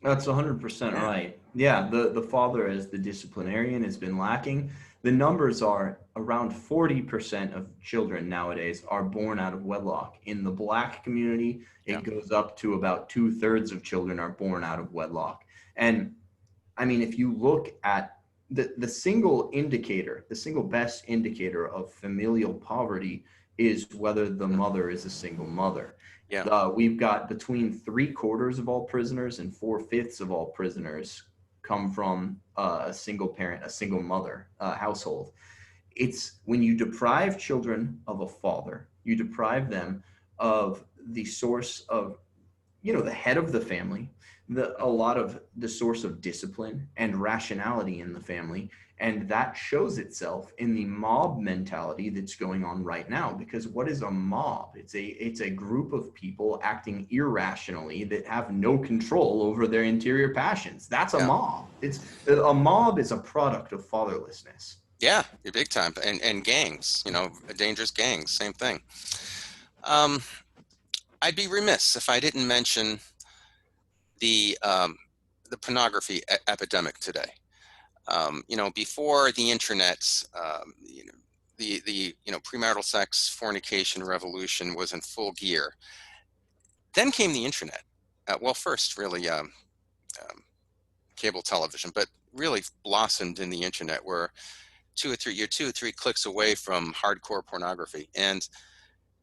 That's 100% Yeah. right. Yeah, the father as the disciplinarian has been lacking. The numbers are around 40% of children nowadays are born out of wedlock. In the Black community, Yeah. it goes up to about 2/3 of children are born out of wedlock. And I mean, if you look at the single indicator, the single best indicator of familial poverty is whether the mother is a single mother. Yeah. We've got between 3/4 of all prisoners and 4/5 of all prisoners come from a single parent, a single mother household. It's when you deprive children of a father, you deprive them of the source of, the head of the family, a lot of the source of discipline and rationality in the family. And that shows itself in the mob mentality that's going on right now. Because what is a mob? It's a group of people acting irrationally that have no control over their interior passions. That's a Yeah. mob. A mob is a product of fatherlessness. Yeah, you're big time. And gangs, dangerous gangs, same thing. I'd be remiss if I didn't mention the pornography epidemic today. Before the internet, the premarital sex fornication revolution was in full gear. Then came the internet. Well, first, really, cable television, but really blossomed in the internet, where you're 2 or 3 clicks away from hardcore pornography. And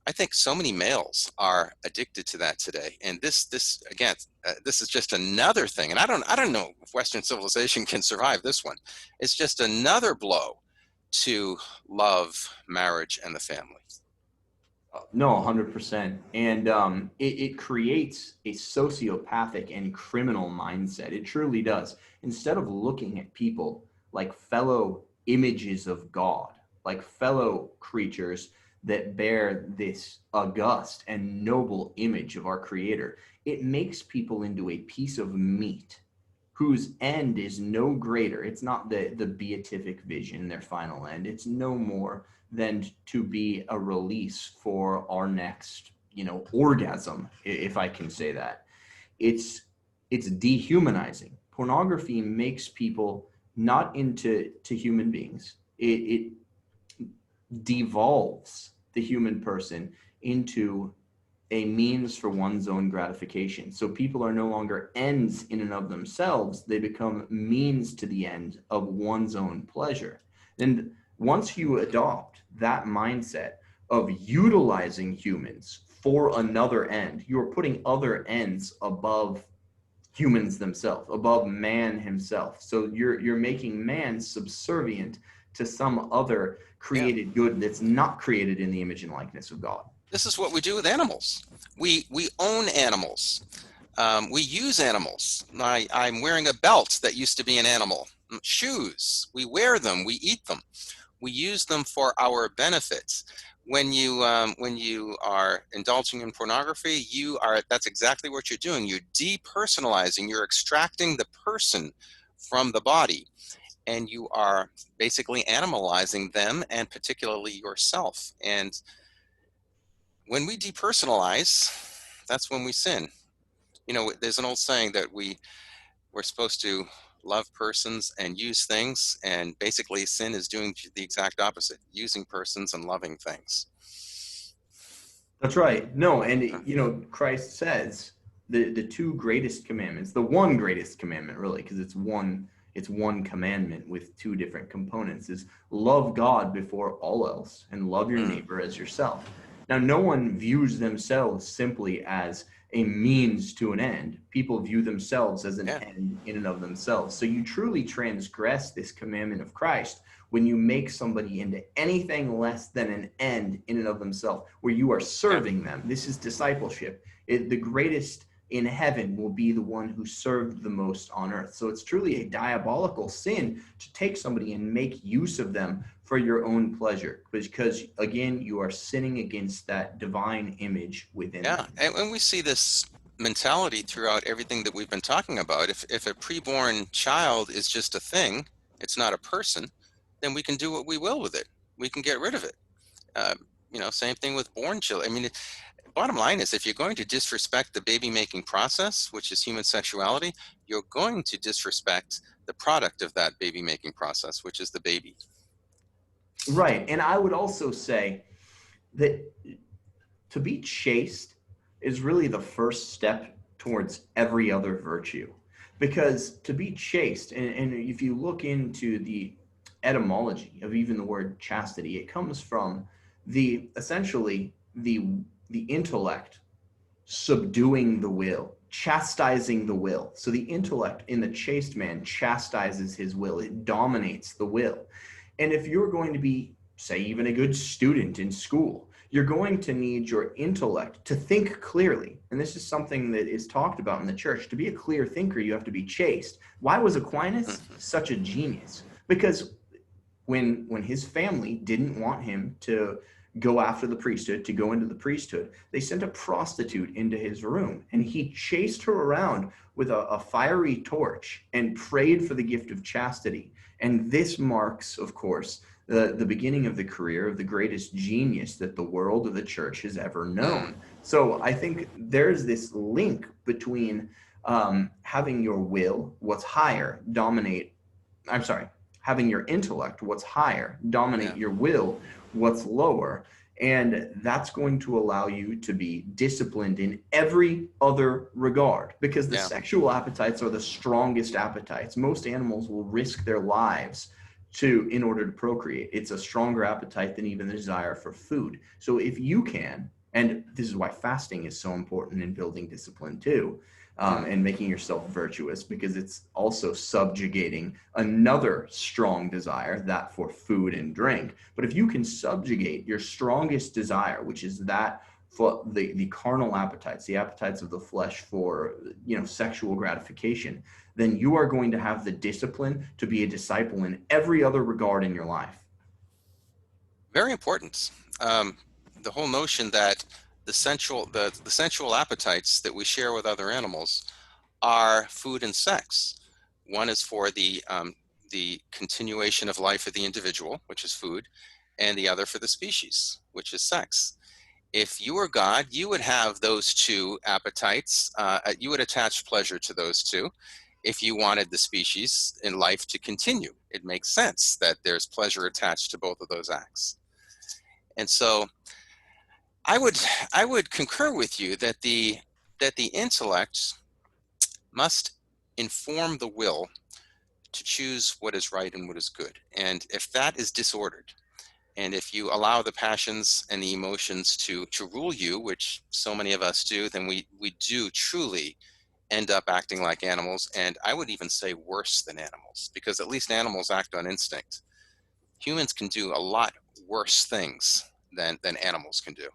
I think so many males are addicted to that today. And this again, this is just another thing. And I don't know if Western civilization can survive this one. It's just another blow to love, marriage, and the family. No, 100%. And it creates a sociopathic and criminal mindset. It truly does. Instead of looking at people like fellow images of God, like fellow creatures that bear this august and noble image of our Creator, it makes people into a piece of meat whose end is no greater. It's not the beatific vision, their final end. It's no more than to be a release for our next, orgasm, if I can say that. It's dehumanizing. Pornography makes people not into human beings. It devolves the human person into a means for one's own gratification. So people are no longer ends in and of themselves. They become means to the end of one's own pleasure. And once you adopt that mindset of utilizing humans for another end, you're putting other ends above humans themselves, above man himself. So you're making man subservient to some other created good that's not created in the image and likeness of God. This is what we do with animals. We own animals. We use animals. I'm wearing a belt that used to be an animal. Shoes. We wear them. We eat them. We use them for our benefits. When you are indulging in pornography, that's exactly what you're doing. You're depersonalizing. You're extracting the person from the body, and you are basically animalizing them, and particularly yourself. And when we depersonalize, that's when we sin. There's an old saying that we're supposed to love persons and use things, and basically sin is doing the exact opposite, using persons and loving things. That's right. No, and Christ says the two greatest commandments, the one greatest commandment really, because it's one commandment with two different components, is love God before all else and love your neighbor as yourself. Now, no one views themselves simply as a means to an end. People view themselves as an end in and of themselves. So you truly transgress this commandment of Christ when you make somebody into anything less than an end in and of themselves, where you are serving them. This is discipleship. The greatest in heaven will be the one who served the most on earth. So it's truly a diabolical sin to take somebody and make use of them for your own pleasure, because again, you are sinning against that divine image within them. And we see this mentality throughout everything that we've been talking about. If a preborn child is just a thing, it's not a person, then we can do what we will with it. We can get rid of it. Same thing with born children. I mean, bottom line is, if you're going to disrespect the baby making process, which is human sexuality, you're going to disrespect the product of that baby making process, which is the baby. Right. And I would also say that to be chaste is really the first step towards every other virtue. Because to be chaste, and if you look into the etymology of even the word chastity, it comes from the essentially the intellect subduing the will, chastising the will. So the intellect in the chaste man chastises his will, it dominates the will. And if you're going to be, say, even a good student in school, you're going to need your intellect to think clearly. And this is something that is talked about in the church. To be a clear thinker, you have to be chaste. Why was Aquinas Mhm. such a genius? Because when his family didn't want him to go after the priesthood, to go into the priesthood, they sent a prostitute into his room, and he chased her around with a fiery torch and prayed for the gift of chastity. And this marks, of course, the beginning of the career of the greatest genius that the world of the church has ever Mm, known. So I think there's this link between having your will, what's higher, dominate. I'm sorry, having your intellect, what's higher, dominate yeah, your will, what's lower. And that's going to allow you to be disciplined in every other regard, because the yeah. sexual appetites are the strongest appetites. Most animals will risk their lives to in order to procreate. It's a stronger appetite than even the desire for food. So if you can, and this is why fasting is so important in building discipline too, Mm. and making yourself virtuous, because it's also subjugating another strong desire, that for food and drink. But if you can subjugate your strongest desire, which is that for the carnal appetites, the appetites of the flesh for sexual gratification, then you are going to have the discipline to be a disciple in every other regard in your life. Very important. Um, the whole notion that the sensual appetites that we share with other animals are food and sex. One is for the continuation of life of the individual, which is food, and the other for the species, which is sex. If you were God, you would have those two appetites. You would attach pleasure to those two. If you wanted the species in life to continue, it makes sense that there's pleasure attached to both of those acts. And so I would I would concur with you that the intellect must inform the will to choose what is right and what is good. And if that is disordered, and if you allow the passions and the emotions to rule you, which so many of us do, then we do truly end up acting like animals. And I would even say worse than animals, because at least animals act on instinct. Humans can do a lot worse things than animals can do,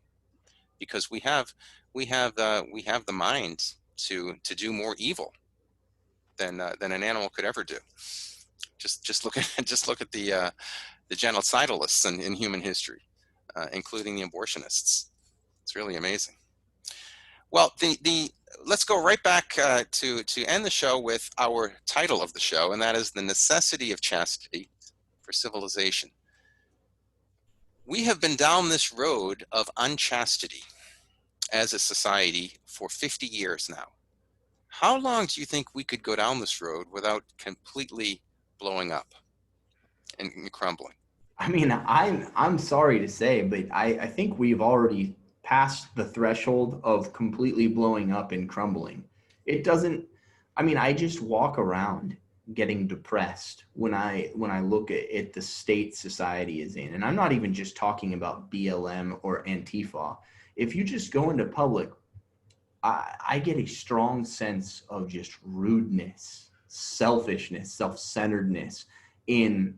because we have the mind to do more evil than an animal could ever do. Just look at just look at the genocidalists in human history, including the abortionists. It's really amazing. Well, the let's go right back to end the show with our title of the show, and that is The Necessity of Chastity for Civilization. We have been down this road of unchastity as a society for 50 years now. How long do you think we could go down this road without completely blowing up and crumbling? I mean, I'm sorry to say, but I think we've already passed the threshold of completely blowing up and crumbling. It doesn't, I mean, I just walk around getting depressed when I look at the state society is in. And I'm not even just talking about BLM or Antifa. If you just go into public, I get a strong sense of just rudeness, selfishness, self-centeredness in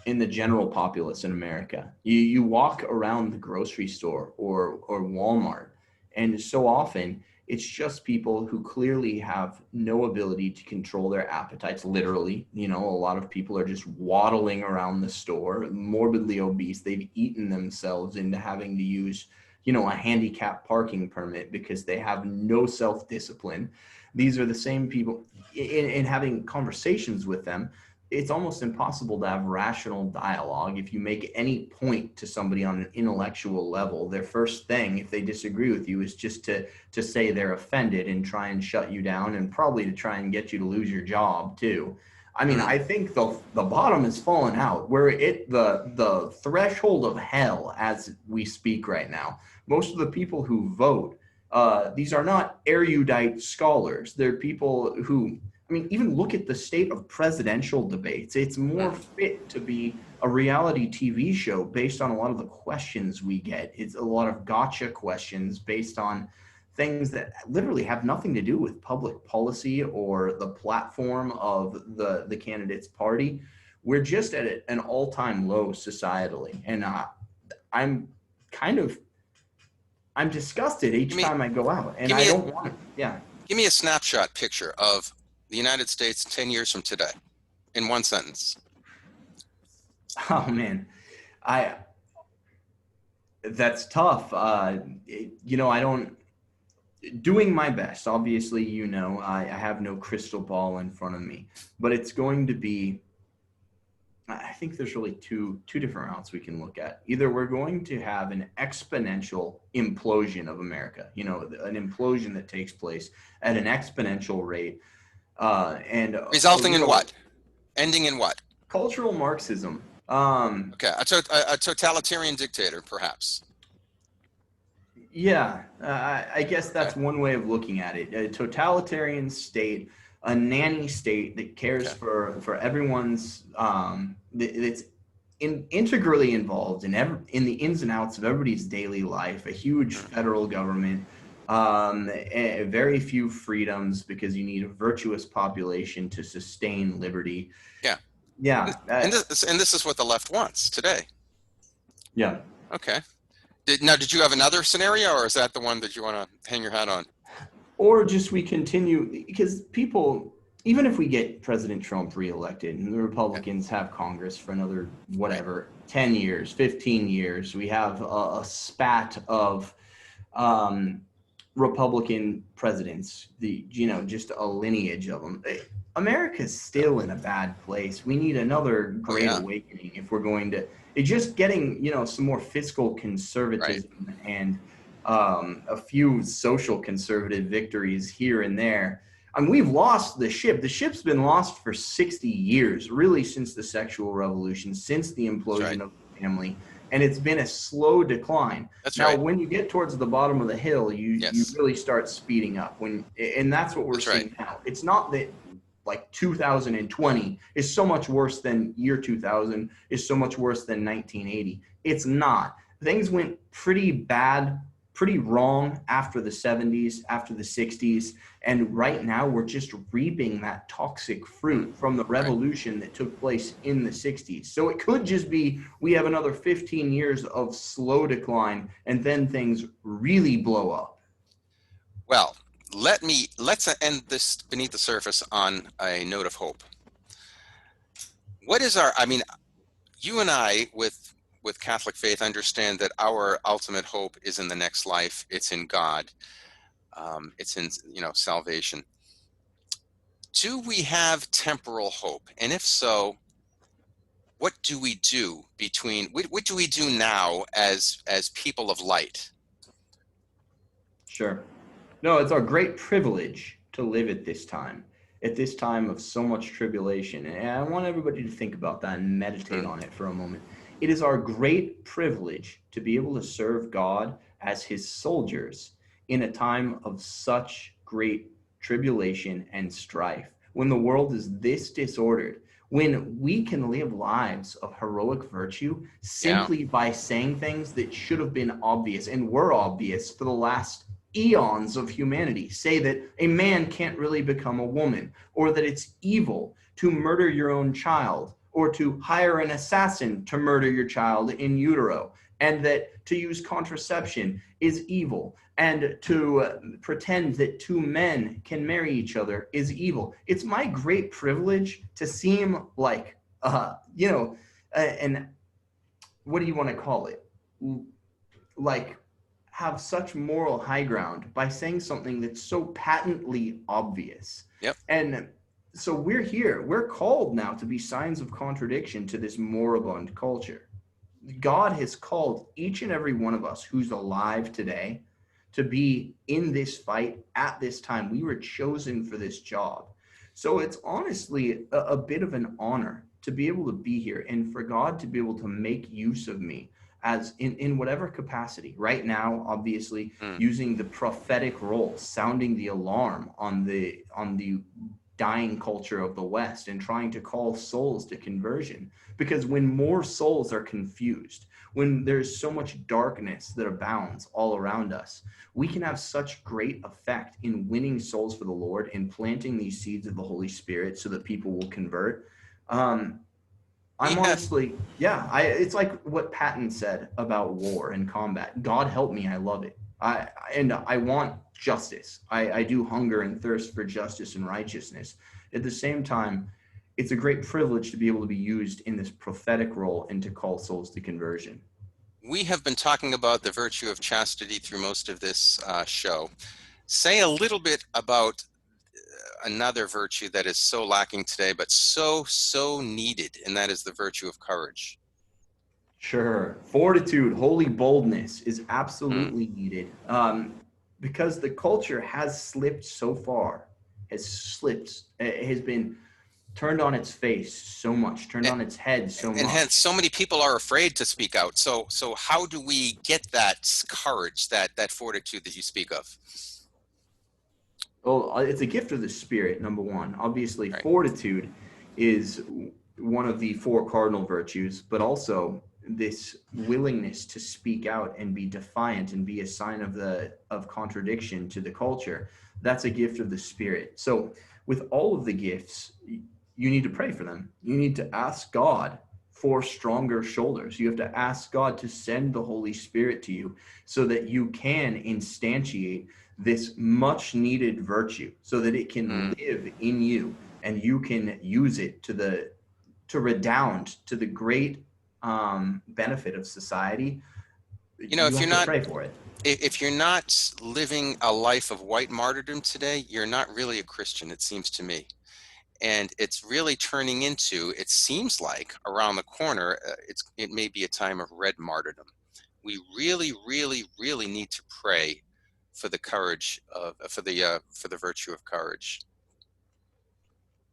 in the general populace in America. You walk around the grocery store or Walmart, and so often it's just people who clearly have no ability to control their appetites. Literally, a lot of people are just waddling around the store, morbidly obese. They've eaten themselves into having to use a handicap parking permit because they have no self-discipline. These are the same people. In having conversations with them, it's almost impossible to have rational dialogue. If you make any point to somebody on an intellectual level, their first thing, if they disagree with you, is just to say they're offended and try and shut you down, and probably to try and get you to lose your job too. I mean, I think the bottom has fallen out. We're at the threshold of hell as we speak right now. Most of the people who vote, these are not erudite scholars. They're people who, I mean, even look at the state of presidential debates. It's more fit to be a reality TV show based on a lot of the questions we get. It's a lot of gotcha questions based on things that literally have nothing to do with public policy or the platform of the candidate's party. We're just at an all-time low societally. And I'm disgusted each time I go out, and I don't want it. Yeah. Give me a snapshot picture of the United States 10 years from today in one sentence. Oh man, that's tough. Doing my best. Obviously, I have no crystal ball in front of me, but it's going to be, I think there's really two different routes we can look at. Either we're going to have an exponential implosion of America, an implosion that takes place at an exponential rate. And resulting in what? Ending in what? Cultural Marxism. Okay, a totalitarian dictator, perhaps. Yeah, I guess that's one way of looking at it. A totalitarian state, a nanny state that cares for everyone's, that's integrally involved in the ins and outs of everybody's daily life. A huge federal government, very few freedoms because you need a virtuous population to sustain liberty. Yeah. And this is what the left wants today. Yeah. Okay. Did you have another scenario, or is that the one that you want to hang your hat on? Or just we continue, because people, even if we get President Trump reelected and the Republicans have Congress for another, 10 years, 15 years, we have a spat of Republican presidents, just a lineage of them. America's still in a bad place. We need another great awakening if we're going to, just getting, some more fiscal conservatism and a few social conservative victories here and there. I mean, we've lost the ship. The ship's been lost for 60 years, really, since the sexual revolution, since the implosion of the family. And it's been a slow decline. When you get towards the bottom of the hill, you really start speeding up. And that's what we're seeing now. It's not that like 2020 is so much worse than year 2000, is so much worse than 1980. It's not. Things went pretty bad, pretty wrong after the 70s, after the 60s. And right now we're just reaping that toxic fruit from the revolution that took place in the 60s. So it could just be we have another 15 years of slow decline and then things really blow up. Well, let's end this Beneath the Surface on a note of hope. What is you and I with Catholic faith understand that our ultimate hope is in the next life. It's in God. It's in, salvation. Do we have temporal hope? And if so, what do we do what do we do now as people of light? Sure. No, it's our great privilege to live at this time of so much tribulation. And I want everybody to think about that and meditate on it for a moment. It is our great privilege to be able to serve God as his soldiers in a time of such great tribulation and strife, when the world is this disordered, when we can live lives of heroic virtue simply by saying things that should have been obvious and were obvious for the last eons of humanity. Say that a man can't really become a woman, or that it's evil to murder your own child, or to hire an assassin to murder your child in utero, and that to use contraception is evil, and to pretend that two men can marry each other is evil. It's my great privilege to seem like, and what do you want to call it? Like, have such moral high ground by saying something that's so patently obvious. Yep. And so we're here. We're called now to be signs of contradiction to this moribund culture. God has called each and every one of us who's alive today to be in this fight at this time. We were chosen for this job. So it's honestly a bit of an honor to be able to be here and for God to be able to make use of me as in whatever capacity. Right now, obviously, Mm. using the prophetic role, sounding the alarm on the dying culture of the West and trying to call souls to conversion. Because when more souls are confused, when there's so much darkness that abounds all around us, we can have such great effect in winning souls for the Lord and planting these seeds of the Holy Spirit so that people will convert. We I'm have honestly, yeah, it's like what Patton said about war and combat. God help me, I love it. I want justice. I do hunger and thirst for justice and righteousness. At the same time, it's a great privilege to be able to be used in this prophetic role and to call souls to conversion. we have been talking about the virtue of chastity through most of this show. Say a little bit about another virtue that is so lacking today, but so needed, and that is the virtue of courage. Sure. Fortitude, holy boldness is Mm. absolutely needed, because the culture has slipped so far, has been turned on its face so much, turned on its head so And hence, much. so many people are afraid to speak out. So how do we get that courage, that fortitude that you speak of? Well, it's a gift of the Spirit, number one. Obviously, Right. fortitude is one of the four cardinal virtues, but also this willingness to speak out and be defiant and be a sign of contradiction to the culture. That's a gift of the Spirit. So, with all of the gifts, you need to pray for them. You need to ask God for stronger shoulders. You have to ask God to send the Holy Spirit to you so that you can instantiate this much needed virtue so that it can Mm. live in you and you can use it to redound to the great benefit of society. You know, You have to pray for it. if you're not living a life of white martyrdom today, you're not really a Christian, it seems to me. And it's really turning into, it seems like around the corner, it may be a time of red martyrdom. We really need to pray for the courage of for the virtue of courage.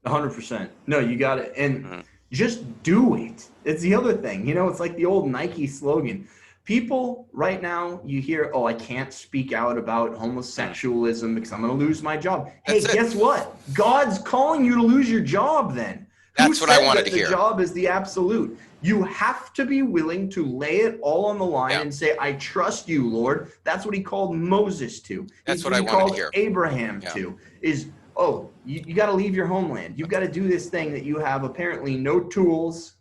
100%. No, you got it. And Mm. just do it. It's the other thing. It's like the old Nike slogan. People right now, you hear, oh, I can't speak out about Mm. homosexualism because I'm going to lose my job. That's Hey, it. guess what? God's calling you to lose your job then. Who That's what I said wanted to that the hear. job is the absolute? You have to be willing to lay it all on the line Yeah, and say, I trust you, Lord. That's what he called Moses to. that's It's what what I he wanted to called hear. Abraham Yeah. to, is, oh, you got to leave your homeland. You've got to do this thing that you have apparently no tools,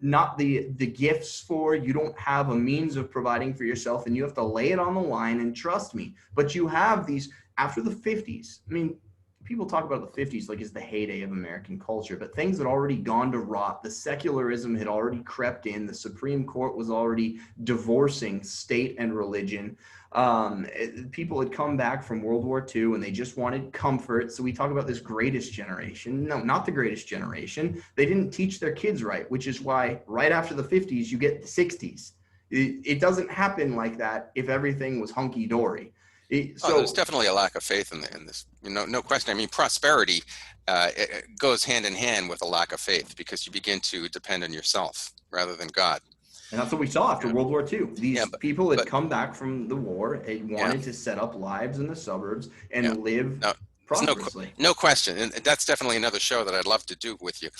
not the gifts for. You don't have a means of providing for yourself, and you have to lay it on the line and trust me. But you have these after the 50s. I mean, people talk about the 50s like it's the heyday of American culture, but things had already gone to rot. The secularism had already crept in. The Supreme Court was already divorcing state and religion. People had come back from World War II and they just wanted comfort. So we talk about this greatest generation. No, not the greatest generation. They didn't teach their kids right, which is why right after the 50s, you get the 60s. It doesn't happen like that if everything was hunky dory. Oh, there's So definitely a lack of faith in this. No question. I mean, prosperity it goes hand in hand with a lack of faith because you begin to depend on yourself rather than God. And that's what we saw after Yeah, World War II. yeah, These people had but come back from the war and yeah, wanted to set up lives in the suburbs yeah. and live No, there's prosperously. no question, and that's definitely another show that I'd love to do with you.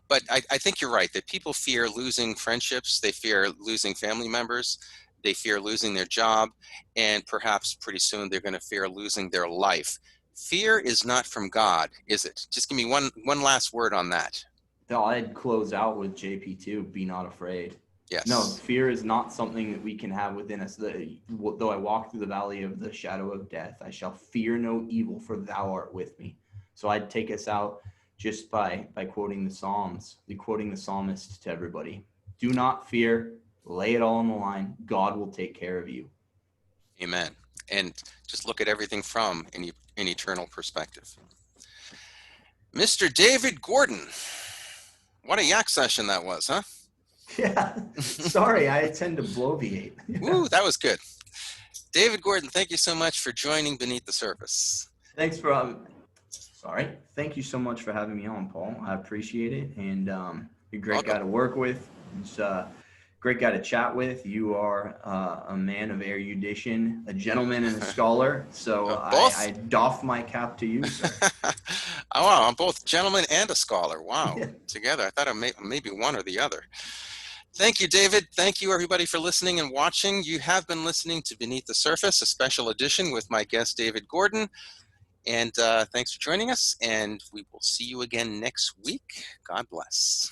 But I think you're right that people fear losing friendships, they fear losing family members, they fear losing their job, and perhaps pretty soon they're going to fear losing their life. Fear is not from God, is it? Just give me one last word on that. I'd close out with JP2, be not afraid. No, Yes, fear is not something that we can have within us. Though I walk through the valley of the shadow of death, I shall fear no evil, for thou art with me. So I'd take us out just by quoting the Psalms, quoting the psalmist to everybody. Do not fear, lay it all on the line. God will take care of you. amen. And just look at everything from an eternal perspective. Mr. David Gordon, what a yak session that was, huh? Yeah, sorry, I tend to bloviate. Woo, that was good. David Gordon, thank you so much for joining Beneath the Surface. Thanks for All right. Thank you so much for having me on, Paul. I appreciate it. And you're a great guy Welcome. to work with. It's a great guy to chat with. You are a man of erudition, a gentleman and a scholar. So Both? I doff my cap to you, sir. Oh, wow, I'm both gentleman and a scholar. Wow, Yeah. together. I thought maybe one or the other. Thank you, David. Thank you, everybody, for listening and watching. You have been listening to Beneath the Surface, a special edition with my guest, David Gordon. And thanks for joining us. And we will see you again next week. God bless.